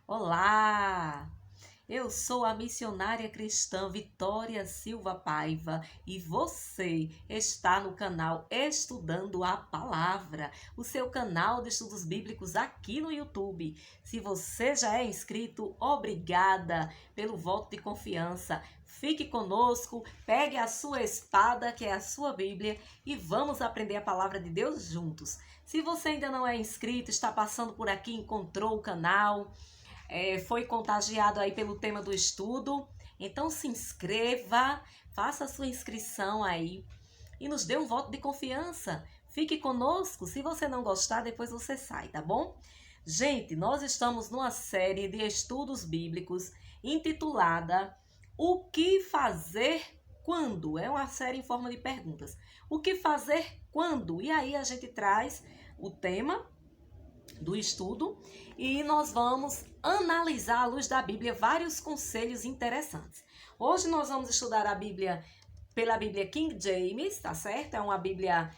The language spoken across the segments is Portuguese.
Olá! Eu sou a missionária cristã Vitória Silva Paiva e você está no canal Estudando a Palavra, o seu canal de estudos bíblicos aqui no YouTube. Se você já é inscrito, obrigada pelo voto de confiança. Fique conosco, pegue a sua espada, que é a sua Bíblia, e vamos aprender a palavra de Deus juntos. Se você ainda não é inscrito, está passando por aqui, encontrou o canal, foi contagiado aí pelo tema do estudo, então se inscreva, faça a sua inscrição aí e nos dê um voto de confiança. Fique conosco, se você não gostar, depois você sai, tá bom? Gente, nós estamos numa série de estudos bíblicos intitulada O que fazer quando? É uma série em forma de perguntas. O que fazer quando? E aí a gente traz o tema do estudo e nós vamos analisar à luz da Bíblia vários conselhos interessantes. Hoje nós vamos estudar a Bíblia pela Bíblia King James, tá certo? É uma Bíblia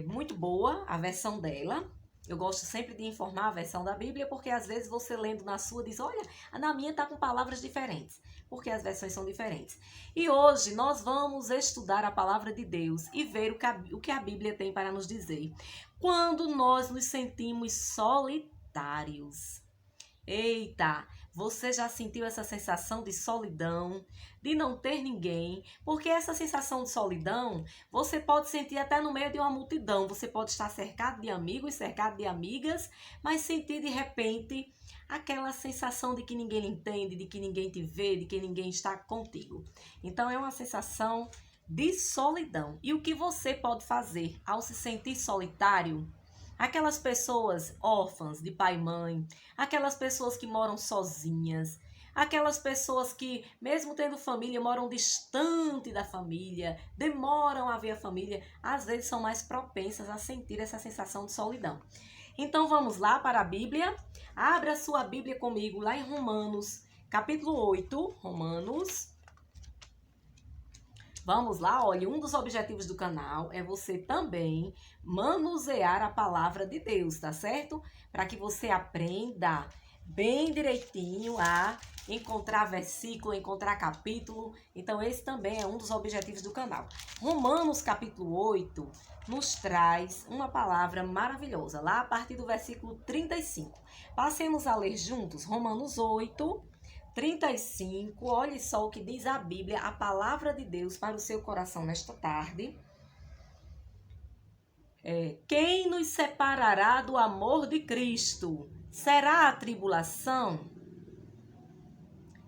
muito boa, a versão dela. Eu gosto sempre de informar a versão da Bíblia, porque às vezes você lendo na sua diz, olha, na minha tá com palavras diferentes, porque as versões são diferentes. E hoje nós vamos estudar a palavra de Deus e ver o que a Bíblia tem para nos dizer. Quando nós nos sentimos solitários. Eita, você já sentiu essa sensação de solidão, de não ter ninguém? Porque essa sensação de solidão, você pode sentir até no meio de uma multidão. Você pode estar cercado de amigos, cercado de amigas, mas sentir de repente aquela sensação de que ninguém lhe entende, de que ninguém te vê, de que ninguém está contigo. Então é uma sensação de solidão. E o que você pode fazer ao se sentir solitário? Aquelas pessoas órfãs de pai e mãe, aquelas pessoas que moram sozinhas, aquelas pessoas que, mesmo tendo família, moram distante da família, demoram a ver a família, às vezes são mais propensas a sentir essa sensação de solidão. Então vamos lá para a Bíblia. Abra a sua Bíblia comigo lá em Romanos, capítulo 8, Romanos. Vamos lá, olha, um dos objetivos do canal é você também manusear a palavra de Deus, tá certo? Para que você aprenda bem direitinho a encontrar versículo, encontrar capítulo. Então, esse também é um dos objetivos do canal. Romanos, capítulo 8, nos traz uma palavra maravilhosa, lá a partir do versículo 35. Passemos a ler juntos Romanos 8, 35, olhe só o que diz a Bíblia, a palavra de Deus para o seu coração nesta tarde. Quem nos separará do amor de Cristo? Será a tribulação?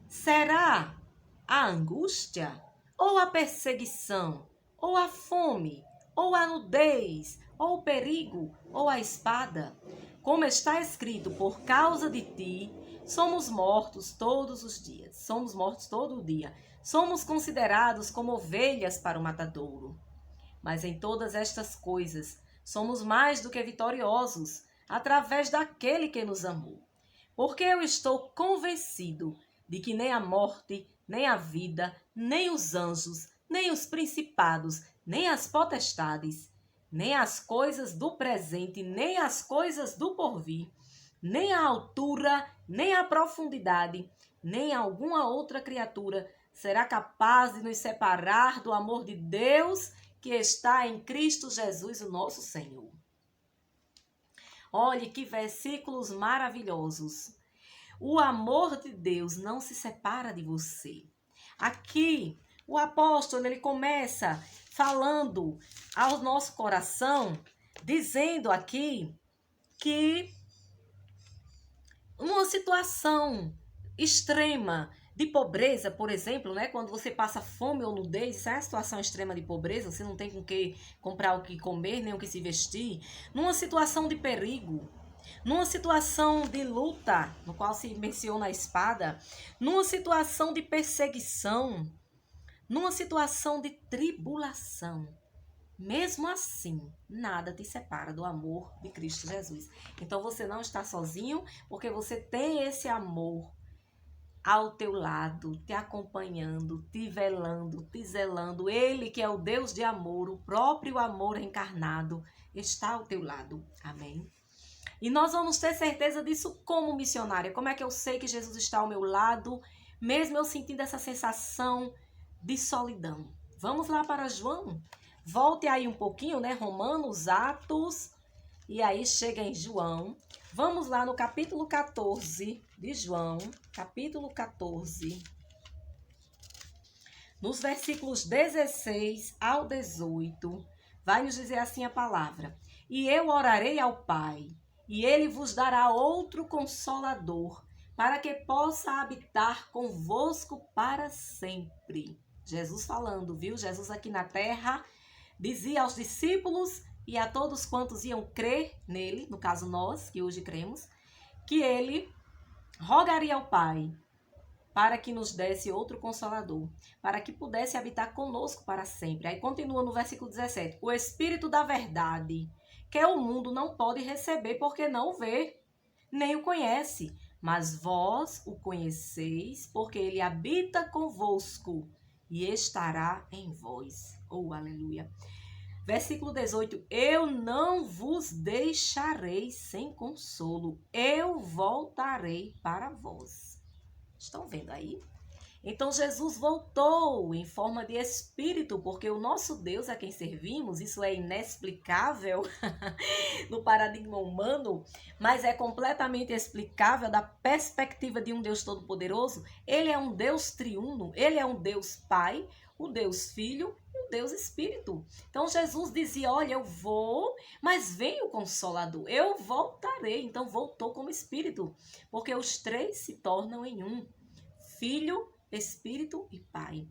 Será a angústia? Ou a perseguição? Ou a fome? Ou a nudez? Ou o perigo? Ou a espada? Como está escrito, por causa de ti, somos mortos todos os dias. Somos mortos todo dia. Somos considerados como ovelhas para o matadouro. Mas em todas estas coisas, somos mais do que vitoriosos, através daquele que nos amou. Porque eu estou convencido de que nem a morte, nem a vida, nem os anjos, nem os principados, nem as potestades, nem as coisas do presente, nem as coisas do porvir, nem a altura, nem a profundidade, nem alguma outra criatura será capaz de nos separar do amor de Deus que está em Cristo Jesus, o nosso Senhor. Olhe que versículos maravilhosos. O amor de Deus não se separa de você. Aqui, o apóstolo, ele começa falando ao nosso coração, dizendo aqui que numa situação extrema de pobreza, por exemplo, né, quando você passa fome ou nudez, isso é uma situação extrema de pobreza, você não tem com que comprar o que comer, nem o que se vestir, numa situação de perigo, numa situação de luta, no qual se menciona a espada, numa situação de perseguição, numa situação de tribulação, mesmo assim, nada te separa do amor de Cristo Jesus. Então você não está sozinho, porque você tem esse amor ao teu lado, te acompanhando, te velando, te zelando. Ele que é o Deus de amor, o próprio amor encarnado, está ao teu lado. Amém? E nós vamos ter certeza disso como missionária. Como é que eu sei que Jesus está ao meu lado, mesmo eu sentindo essa sensação de solidão? Vamos lá para João. Volte aí um pouquinho, né? Romanos, Atos, e aí chega em João. Vamos lá no capítulo 14 de João, capítulo 14. Nos versículos 16 ao 18, vai nos dizer assim a palavra: E eu orarei ao Pai, e ele vos dará outro consolador, para que possa habitar convosco para sempre. Jesus falando, viu? Jesus aqui na terra dizia aos discípulos e a todos quantos iam crer nele, no caso nós, que hoje cremos, que ele rogaria ao Pai para que nos desse outro consolador, para que pudesse habitar conosco para sempre. Aí continua no versículo 17: O Espírito da verdade, que o mundo não pode receber porque não o vê, nem o conhece, mas vós o conheceis, porque ele habita convosco e estará em vós. Oh, aleluia! Versículo 18: Eu não vos deixarei sem consolo, eu voltarei para vós. Estão vendo aí? Então Jesus voltou em forma de espírito, porque o nosso Deus a quem servimos, isso é inexplicável no paradigma humano, mas é completamente explicável da perspectiva de um Deus todo-poderoso. Ele é um Deus triuno, ele é um Deus Pai, o Deus Filho e o Deus Espírito. Então Jesus dizia: olha, eu vou, mas vem o Consolador, eu voltarei. Então voltou como Espírito, porque os três se tornam em um: Filho, Espírito e Pai.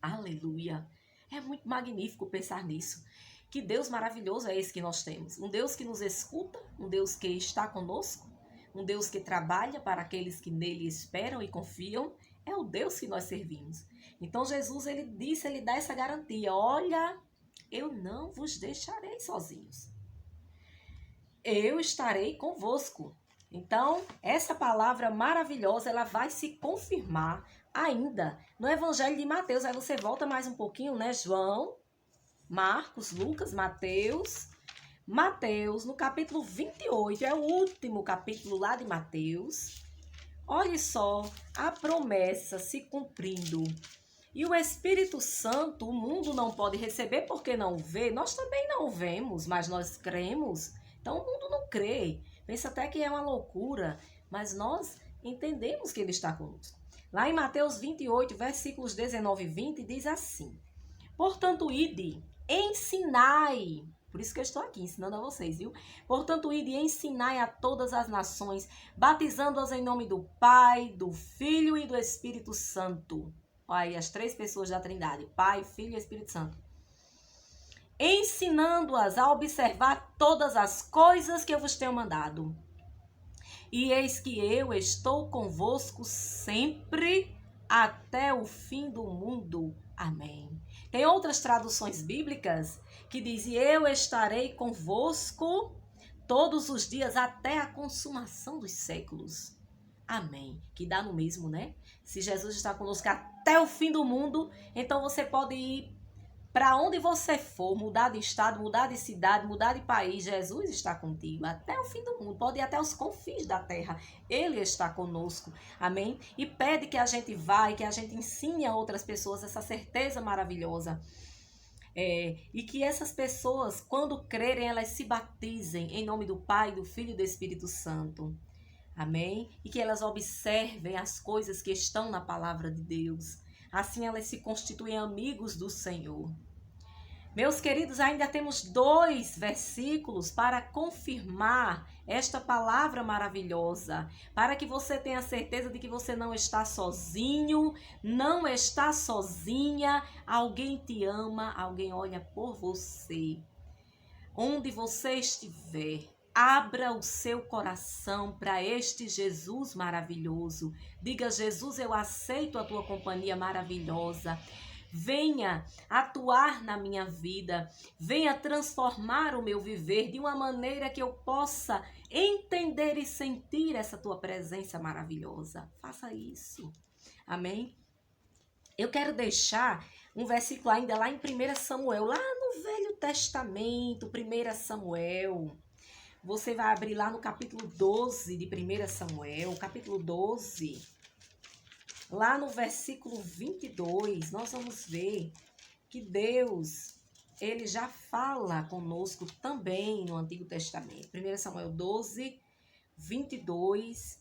Aleluia! É muito magnífico pensar nisso. Que Deus maravilhoso é esse que nós temos. Um Deus que nos escuta, um Deus que está conosco, um Deus que trabalha para aqueles que nele esperam e confiam. É o Deus que nós servimos. Então Jesus, ele disse, ele dá essa garantia: olha, eu não vos deixarei sozinhos. Eu estarei convosco. Então, essa palavra maravilhosa, ela vai se confirmar ainda no Evangelho de Mateus. Aí você volta mais um pouquinho, né? João, Marcos, Lucas, Mateus. Mateus, no capítulo 28, é o último capítulo lá de Mateus. Olhe só a promessa se cumprindo. E o Espírito Santo, o mundo não pode receber porque não vê. Nós também não vemos, mas nós cremos. Então o mundo não crê. Pensa até que é uma loucura, mas nós entendemos que ele está conosco. Lá em Mateus 28, versículos 19 e 20, diz assim: Portanto, ide, ensinai. Por isso que eu estou aqui ensinando a vocês, viu? Portanto, ide e ensinai a todas as nações, batizando-as em nome do Pai, do Filho e do Espírito Santo. Olha aí, as três pessoas da Trindade: Pai, Filho e Espírito Santo. Ensinando-as a observar todas as coisas que eu vos tenho mandado. E eis que eu estou convosco sempre até o fim do mundo. Amém. Tem outras traduções bíblicas que dizem: eu estarei convosco todos os dias até a consumação dos séculos. Amém. Que dá no mesmo, né? Se Jesus está conosco até o fim do mundo, então você pode ir para onde você for, mudar de estado, mudar de cidade, mudar de país, Jesus está contigo até o fim do mundo. Pode ir até os confins da terra. Ele está conosco. Amém? E pede que a gente vá e que a gente ensine a outras pessoas essa certeza maravilhosa. E que essas pessoas, quando crerem, elas se batizem em nome do Pai, do Filho e do Espírito Santo. Amém? E que elas observem as coisas que estão na palavra de Deus. Assim elas se constituem amigos do Senhor. Meus queridos, ainda temos 2 versículos para confirmar esta palavra maravilhosa, para que você tenha certeza de que você não está sozinho, não está sozinha, alguém te ama, alguém olha por você. Onde você estiver, abra o seu coração para este Jesus maravilhoso. Diga: Jesus, eu aceito a tua companhia maravilhosa. Venha atuar na minha vida, venha transformar o meu viver de uma maneira que eu possa entender e sentir essa tua presença maravilhosa. Faça isso. Amém? Eu quero deixar um versículo ainda lá em 1 Samuel, lá no Velho Testamento, 1 Samuel. você vai abrir lá no capítulo 12 de 1 Samuel, capítulo 12, lá no versículo 22, nós vamos ver que Deus, ele já fala conosco também no Antigo Testamento. 1 Samuel 12, 22,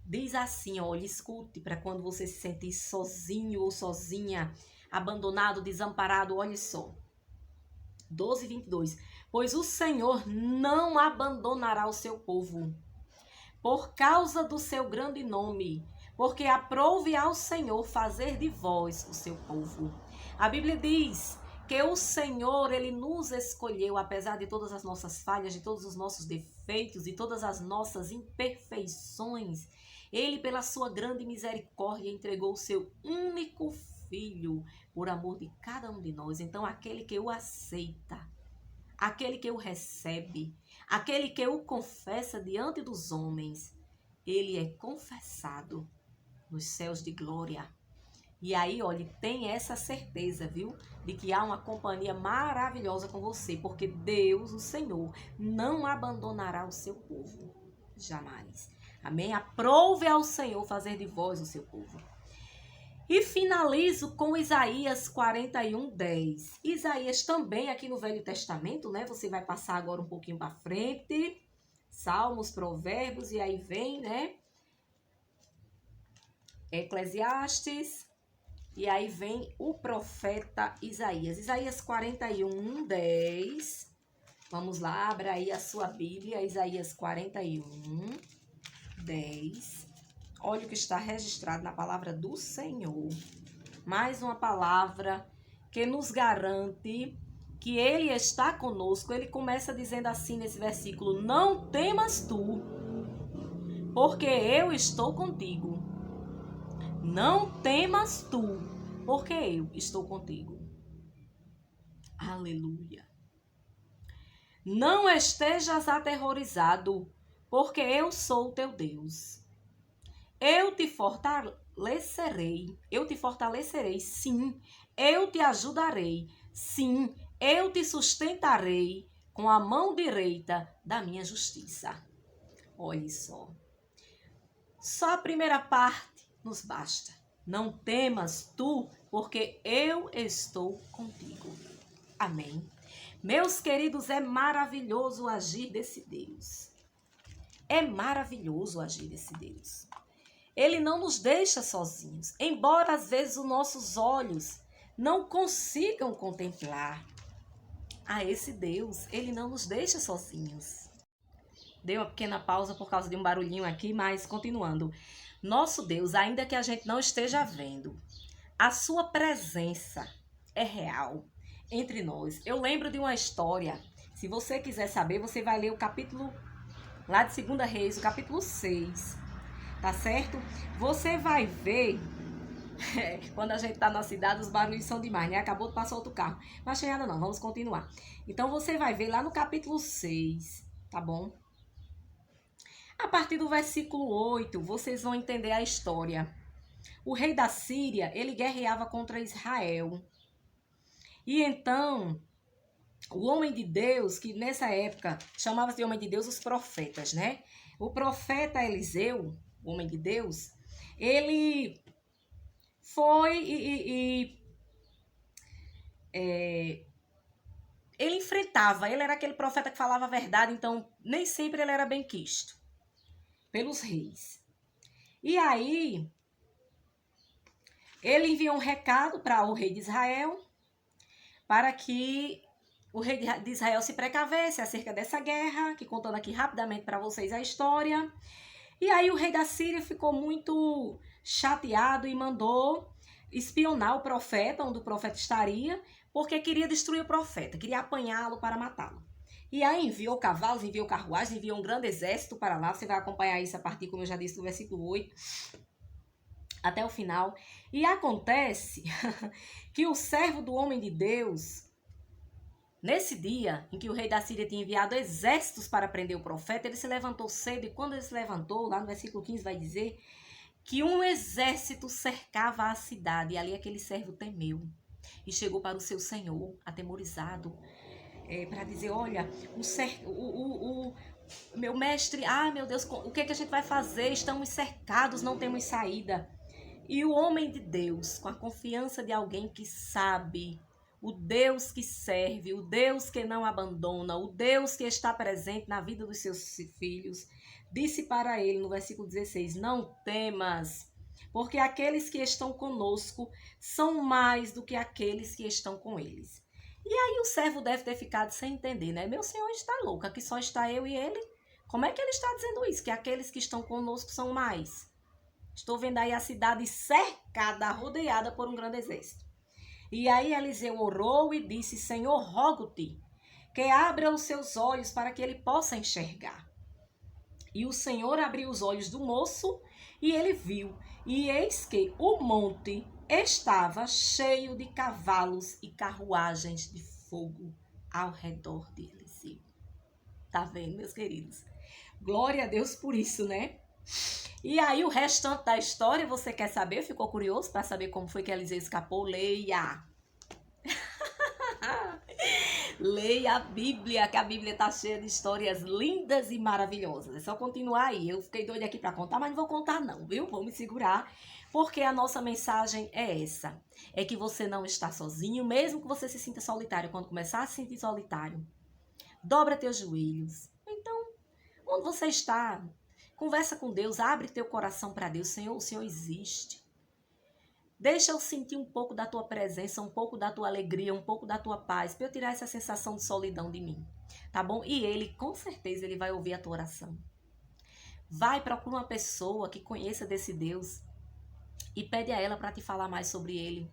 diz assim, olha, escute, para quando você se sentir sozinho ou sozinha, abandonado, desamparado, olha só. 12, 22. Pois o Senhor não abandonará o seu povo, por causa do seu grande nome, porque aprouve ao Senhor fazer de vós o seu povo. A Bíblia diz que o Senhor, ele nos escolheu, apesar de todas as nossas falhas, de todos os nossos defeitos, de todas as nossas imperfeições. Ele, pela sua grande misericórdia, entregou o seu único filho por amor de cada um de nós. Então, aquele que o aceita, aquele que o recebe, aquele que o confessa diante dos homens, ele é confessado nos céus de glória. E aí, olha, tem essa certeza, viu? De que há uma companhia maravilhosa com você, porque Deus, o Senhor, não abandonará o seu povo. Jamais. Amém? Aprouve ao Senhor fazer de vós o seu povo. E finalizo com Isaías 41, 10. Isaías também aqui no Velho Testamento, né? Você vai passar agora um pouquinho para frente. Salmos, Provérbios, e aí vem, né? Eclesiastes. E aí vem o profeta Isaías. Isaías 41, 10. Vamos lá, abra aí a sua Bíblia. Isaías 41, 10. Olha o que está registrado na palavra do Senhor. Mais uma palavra que nos garante que Ele está conosco. Ele começa dizendo assim nesse versículo: não temas tu, porque eu estou contigo. Não temas tu, porque eu estou contigo. Aleluia. Não estejas aterrorizado, porque eu sou o teu Deus. Eu te fortalecerei, sim, eu te ajudarei, sim, eu te sustentarei com a mão direita da minha justiça. Olha só. Só a primeira parte nos basta. Não temas tu, porque eu estou contigo. Amém. Meus queridos, é maravilhoso o agir desse Deus. É maravilhoso o agir desse Deus. Ele não nos deixa sozinhos, embora às vezes os nossos olhos não consigam contemplar a esse Deus. Ele não nos deixa sozinhos. Dei uma pequena pausa por causa de um barulhinho aqui, mas continuando. Nosso Deus, ainda que a gente não esteja vendo, a sua presença é real entre nós. Eu lembro de uma história. Se você quiser saber, você vai ler o capítulo lá de 2 Reis, o capítulo 6. Tá certo? Você vai ver, quando a gente tá na cidade, os barulhos são demais, né? Acabou de passar outro carro. Mas não nada não, vamos continuar. Então, você vai ver lá no capítulo 6, tá bom? A partir do versículo 8, vocês vão entender a história. O rei da Síria, ele guerreava contra Israel. E então, o homem de Deus, que nessa época chamava-se de homem de Deus os profetas, né? O profeta Eliseu, o homem de Deus, ele foi ele enfrentava, ele era aquele profeta que falava a verdade, então nem sempre ele era bem quisto pelos reis. E aí, ele enviou um recado para o rei de Israel, para que o rei de Israel se precavesse acerca dessa guerra, que contando aqui rapidamente para vocês a história. E aí o rei da Síria ficou muito chateado e mandou espionar o profeta, onde o profeta estaria, porque queria destruir o profeta, queria apanhá-lo para matá-lo. E aí enviou cavalos, enviou carruagens, enviou um grande exército para lá. Você vai acompanhar isso a partir, como eu já disse, do versículo 8 até o final. E acontece que o servo do homem de Deus, nesse dia em que o rei da Síria tinha enviado exércitos para prender o profeta, ele se levantou cedo, e quando ele se levantou, lá no versículo 15 vai dizer que um exército cercava a cidade, e ali aquele servo temeu e chegou para o seu senhor, atemorizado, para dizer, olha, Meu mestre, meu Deus, o que é que a gente vai fazer? Estamos cercados, não temos saída. E o homem de Deus, com a confiança de alguém que sabe, o Deus que serve, o Deus que não abandona, o Deus que está presente na vida dos seus filhos, disse para ele no versículo 16: Não temas, porque aqueles que estão conosco são mais do que aqueles que estão com eles. E aí o servo deve ter ficado sem entender, né? Meu senhor está louco, aqui só está eu e ele. Como é que ele está dizendo isso? Que aqueles que estão conosco são mais. Estou vendo aí a cidade cercada, rodeada por um grande exército. E aí Eliseu orou e disse: Senhor, rogo-te que abra os seus olhos para que ele possa enxergar. E o Senhor abriu os olhos do moço e ele viu. E eis que o monte estava cheio de cavalos e carruagens de fogo ao redor de Eliseu. Tá vendo, meus queridos? Glória a Deus por isso, né? E aí o restante da história, você quer saber? Ficou curioso para saber como foi que Eliseu escapou? Leia! Leia a Bíblia, que a Bíblia está cheia de histórias lindas e maravilhosas. É só continuar aí. Eu fiquei doida aqui para contar, mas não vou contar não, viu? Vou me segurar, porque a nossa mensagem é essa. É que você não está sozinho, mesmo que você se sinta solitário. Quando começar a se sentir solitário, dobra teus joelhos. Então, onde você está? Conversa com Deus, abre teu coração para Deus. Senhor, o Senhor existe. Deixa eu sentir um pouco da tua presença, um pouco da tua alegria, um pouco da tua paz, para eu tirar essa sensação de solidão de mim, tá bom? E ele, com certeza, ele vai ouvir a tua oração. Vai, procura uma pessoa que conheça desse Deus e pede a ela para te falar mais sobre ele.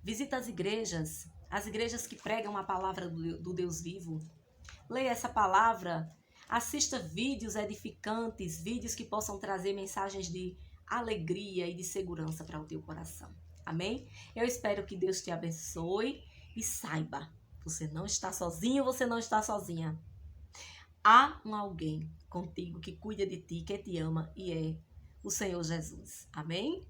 Visita as igrejas que pregam a palavra do Deus vivo. Leia essa palavra, assista vídeos edificantes, vídeos que possam trazer mensagens de alegria e de segurança para o teu coração. Amém? Eu espero que Deus te abençoe e saiba, você não está sozinho, você não está sozinha. Há alguém contigo que cuida de ti, que te ama e é o Senhor Jesus. Amém?